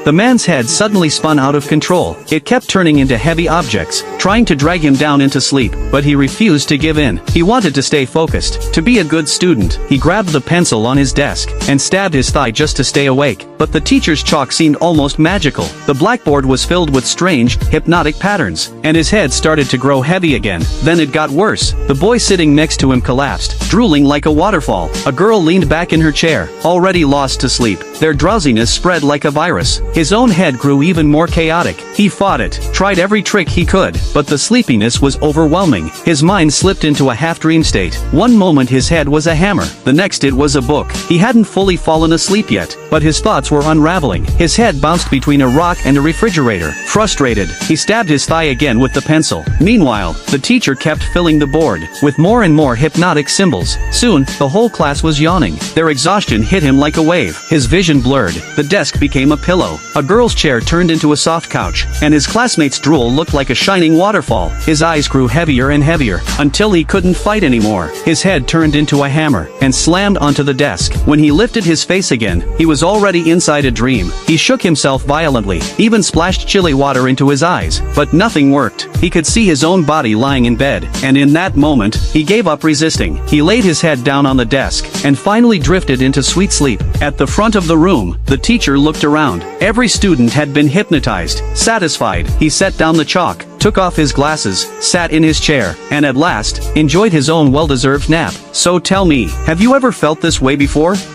The man's head suddenly spun out of control. It kept turning into heavy objects, trying to drag him down into sleep, but he refused to give in. He wanted to stay focused, to be a good student. He grabbed the pencil on his desk and stabbed his thigh just to stay awake. But the teacher's chalk seemed almost magical. The blackboard was filled with strange, hypnotic patterns, and his head started to grow heavy again. Then it got worse. The boy sitting next to him collapsed, drooling like a waterfall. A girl leaned back in her chair, already lost to sleep. Their drowsiness spread like a virus. His own head grew even more chaotic. He fought it, tried every trick he could, but the sleepiness was overwhelming. His mind slipped into a half-dream state. One moment his head was a hammer, the next it was a book. He hadn't fully fallen asleep yet, but his thoughts were unraveling. His head bounced between a rock and a refrigerator. Frustrated, he stabbed his thigh again with the pencil. Meanwhile, the teacher kept filling the board with more and more hypnotic symbols. Soon, the whole class was yawning. Their exhaustion hit him like a wave. His vision blurred. The desk became a pillow. A girl's chair turned into a soft couch, and his classmates' drool looked like a shining waterfall. His eyes grew heavier and heavier, until he couldn't fight anymore. His head turned into a hammer, and slammed onto the desk. When he lifted his face again, he was already inside a dream. He shook himself violently, even splashed chilly water into his eyes, but nothing worked. He could see his own body lying in bed, and in that moment, he gave up resisting. He laid his head down on the desk, and finally drifted into sweet sleep. At the front of the room, the teacher looked around. Every student had been hypnotized. Satisfied, he set down the chalk, took off his glasses, sat in his chair, and at last, enjoyed his own well-deserved nap. So tell me, have you ever felt this way before?